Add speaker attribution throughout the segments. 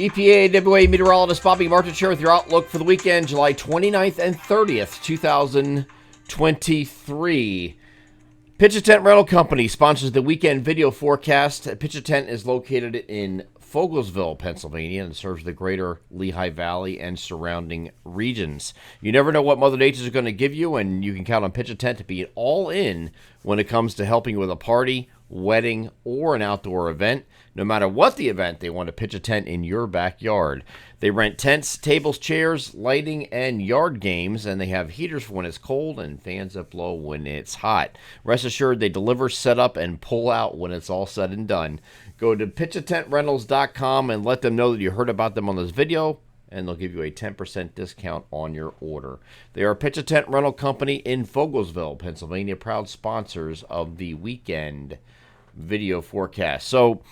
Speaker 1: EPAWA meteorologist Bobby Martin here with your outlook for the weekend, July 29th and 30th, 2023. Pitch a Tent Rental Company sponsors the weekend video forecast. Pitch a Tent is located in Fogelsville, Pennsylvania, and serves the greater Lehigh Valley and surrounding regions. You never know what Mother Nature is going to give you, and you can count on Pitch a Tent to be all in when it comes to helping you with a party, wedding, or an outdoor event. No matter what the event, they want to pitch a tent in your backyard. They rent tents, tables, chairs, lighting, and yard games, and they have heaters for when it's cold and fans that blow when it's hot. Rest assured, they deliver, set up, and pull out when it's all said and done. Go to pitchatentrentals.com and let them know that you heard about them on this video, and they'll give you a 10% discount on your order. They are Pitch a Tent Rental Company in Fogelsville, Pennsylvania, proud sponsors of the weekend video forecast. So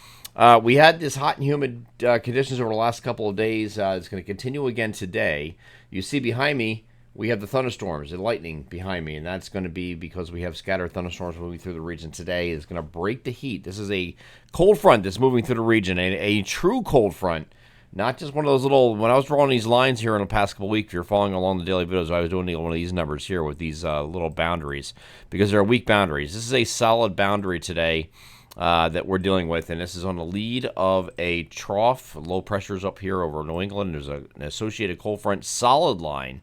Speaker 1: we had this hot and humid conditions over the last couple of days. It's going to continue again today. You see behind me, we have the thunderstorms and lightning behind me, and that's going to be because we have scattered thunderstorms moving through the region today. It's going to break the heat. This is a cold front that's moving through the region, a true cold front. Not just one of those little, when I was drawing these lines here in the past couple of weeks, if you're following along the daily videos, I was doing one of these numbers here with these little boundaries because they're weak boundaries. This is a solid boundary today that we're dealing with, and this is on the lead of a trough. Low pressures up here over New England. There's an associated cold front, solid line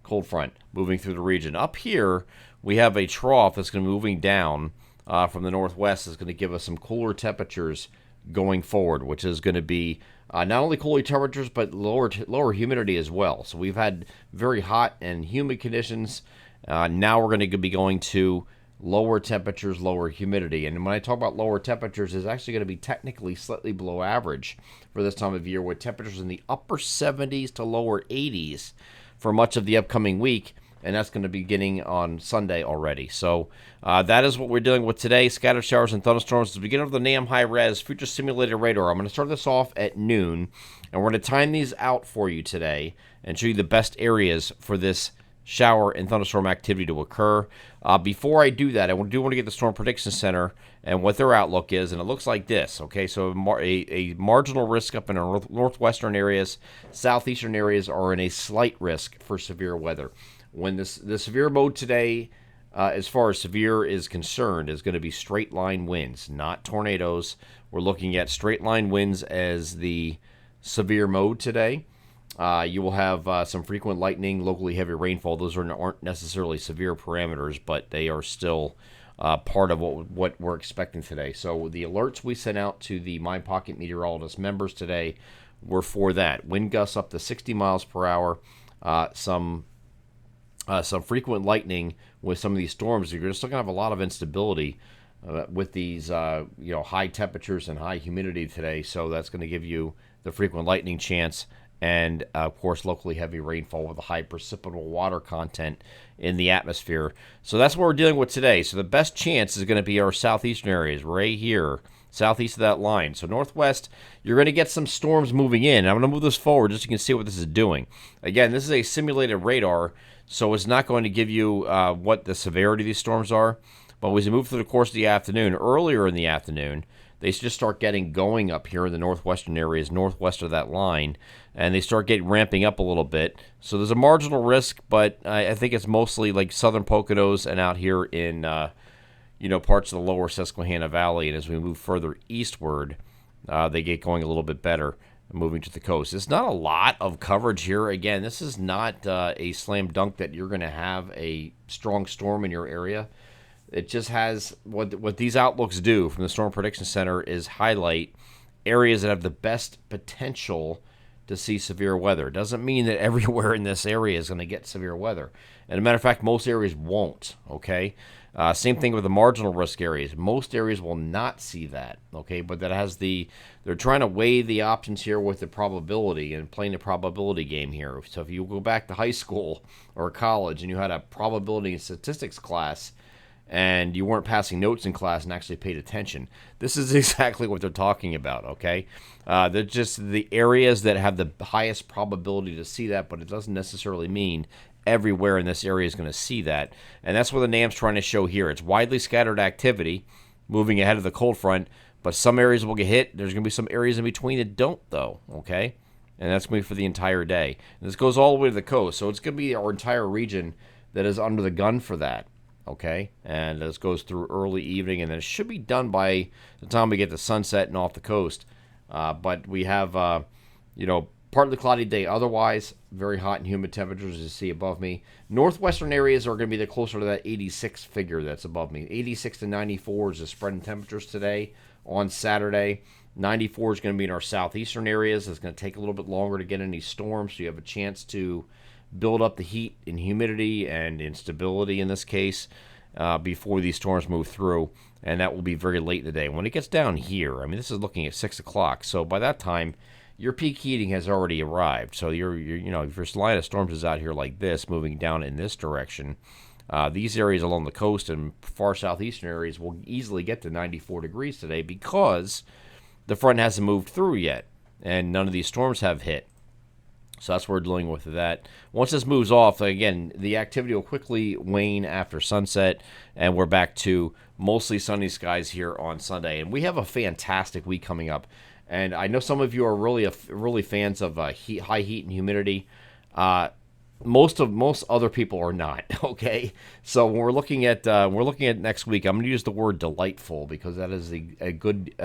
Speaker 1: cold front moving through the region. Up here, we have a trough that's going to be moving down from the northwest. That's going to give us some cooler temperatures going forward, which is going to be not only cooler temperatures, but lower humidity as well. So we've had very hot and humid conditions. Now we're going to be going to lower temperatures, lower humidity. And when I talk about lower temperatures, it's actually going to be technically slightly below average for this time of year, with temperatures in the upper 70s to lower 80s for much of the upcoming week. And that's going to be beginning on Sunday already. So that is what we're dealing with today. Scattered showers and thunderstorms. As we get over the NAM high-res future simulated radar, I'm going to start this off at noon, and we're going to time these out for you today and show you the best areas for this shower and thunderstorm activity to occur. Before I do that, I do want to get the Storm Prediction Center and what their outlook is, and it looks like this. Okay, so a marginal risk up in our northwestern areas. Southeastern areas are in a slight risk for severe weather. When the severe mode today, as far as severe is concerned, is going to be straight line winds, not tornadoes. We're looking at straight line winds as the severe mode today. You will have some frequent lightning, locally heavy rainfall. Those aren't necessarily severe parameters, but they are still part of what we're expecting today. So the alerts we sent out to the My Pocket Meteorologist members today were for that. Wind gusts up to 60 miles per hour, some frequent lightning with some of these storms. You're just going to have a lot of instability with these high temperatures and high humidity today. So that's going to give you the frequent lightning chance, and of course locally heavy rainfall with a high precipitable water content in the atmosphere. So that's what we're dealing with today. So the best chance is going to be our southeastern areas right here, southeast of that line. So northwest, you're going to get some storms moving in. I'm going to move this forward just so you can see what this is doing. Again, this is a simulated radar, so it's not going to give you what the severity of these storms are. But as we move through the course of the afternoon, earlier in the afternoon, they just start getting going up here in the northwestern areas, northwest of that line, and they start ramping up a little bit. So there's a marginal risk, but I think it's mostly like southern Poconos and out here in parts of the lower Susquehanna Valley. And as we move further eastward, they get going a little bit better, moving to the coast. It's not a lot of coverage here. Again, this is not a slam dunk that you're going to have a strong storm in your area. It just has what these outlooks do from the Storm Prediction Center is highlight areas that have the best potential to see severe weather. It doesn't mean that everywhere in this area is going to get severe weather. And as a matter of fact, most areas won't, okay? Same thing with the marginal risk areas. Most areas will not see that, okay? But that has they're trying to weigh the options here with the probability and playing the probability game here. So if you go back to high school or college and you had a probability and statistics class, and you weren't passing notes in class and actually paid attention, this is exactly what they're talking about, okay? They're just the areas that have the highest probability to see that, but it doesn't necessarily mean everywhere in this area is going to see that. And that's what the NAM's trying to show here. It's widely scattered activity moving ahead of the cold front, But some areas will get hit. There's going to be some areas in between that don't, though, okay? And that's going to be for the entire day. And this goes all the way to the coast, so it's going to be our entire region that is under the gun for that, okay? And this goes through early evening, and then it should be done by the time we get to sunset and off the coast. But we have, partly cloudy day otherwise. Very hot and humid temperatures, as you see above me. Northwestern areas are going to be the closer to that 86 figure that's above me. 86 to 94 is the spread in temperatures today on Saturday. 94 is going to be in our southeastern areas. It's going to take a little bit longer to get any storms, so you have a chance to build up the heat and humidity and instability in this case before these storms move through, and that will be very late in the day. When it gets down here, I mean, this is looking at 6 o'clock, so by that time, your peak heating has already arrived. So if your line of storms is out here like this, moving down in this direction, these areas along the coast and far southeastern areas will easily get to 94 degrees today because the front hasn't moved through yet, and none of these storms have hit. So that's what we're dealing with that. Once this moves off, again, the activity will quickly wane after sunset, and we're back to mostly sunny skies here on Sunday. And we have a fantastic week coming up. And I know some of you are really fans of high heat and humidity. Most other people are not. Okay, so when we're looking at next week, I'm going to use the word delightful because that is a good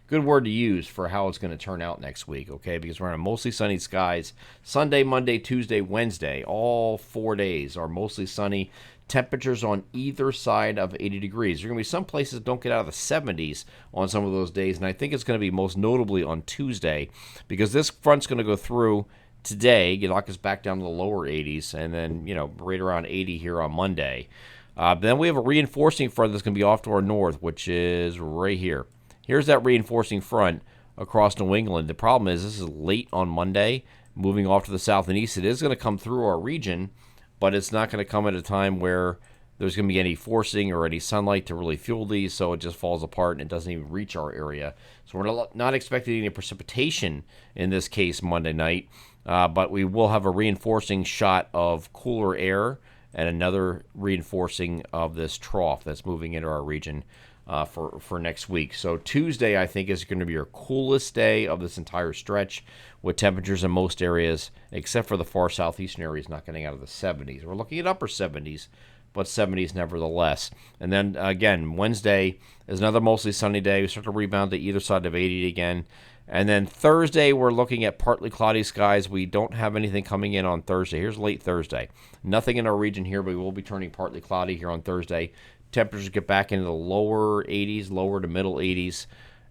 Speaker 1: good word to use for how it's going to turn out next week. Okay, because we're on mostly sunny skies. Sunday, Monday, Tuesday, Wednesday, all 4 days are mostly sunny. Temperatures on either side of 80 degrees. There are going to be some places that don't get out of the 70s on some of those days, and I think it's going to be most notably on Tuesday because this front's going to go through today, knock us back down to the lower 80s, and then, right around 80 here on Monday. Then we have a reinforcing front that's going to be off to our north, which is right here. Here's that reinforcing front across New England. The problem is this is late on Monday, moving off to the south and east. It is going to come through our region, but it's not going to come at a time where there's going to be any forcing or any sunlight to really fuel these, so it just falls apart and it doesn't even reach our area. So we're not expecting any precipitation in this case Monday night, but we will have a reinforcing shot of cooler air and another reinforcing of this trough that's moving into our region for next week. So Tuesday, I think, is going to be our coolest day of this entire stretch, with temperatures in most areas, except for the far southeastern areas, not getting out of the 70s. We're looking at upper 70s, but 70s nevertheless. And then, again, Wednesday is another mostly sunny day. We start to rebound to either side of 80 again. And then Thursday, we're looking at partly cloudy skies. We don't have anything coming in on Thursday. Here's late Thursday. Nothing in our region here, but we will be turning partly cloudy here on Thursday. Temperatures get back into the lower 80s, lower to middle 80s.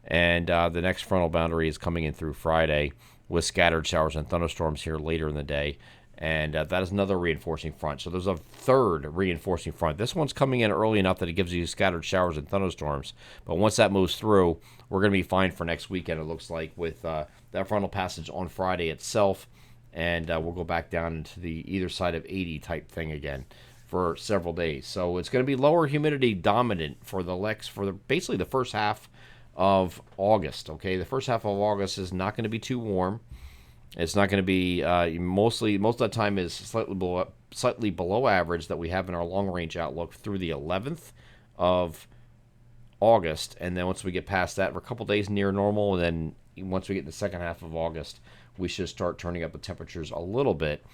Speaker 1: And the next frontal boundary is coming in through Friday with scattered showers and thunderstorms here later in the day. And that is another reinforcing front. So there's a third reinforcing front. This one's coming in early enough that it gives you scattered showers and thunderstorms. But once that moves through, we're going to be fine for next weekend, it looks like, with that frontal passage on Friday itself. And we'll go back down into the either side of 80 type thing again for several days. So it's going to be lower humidity dominant for basically the first half of August. Okay, the first half of August is not going to be too warm. It's not going to be most of the time is slightly below average that we have in our long range outlook through the 11th of August, and then once we get past that, for a couple days near normal, and then once we get in the second half of August, we should start turning up the temperatures a little bit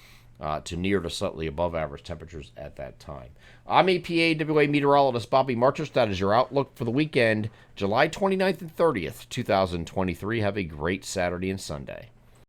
Speaker 1: to near to slightly above average temperatures at that time. I'm EPAWA meteorologist Bobby Marchers. That is your outlook for the weekend, July 29th and 30th, 2023. Have a great Saturday and Sunday.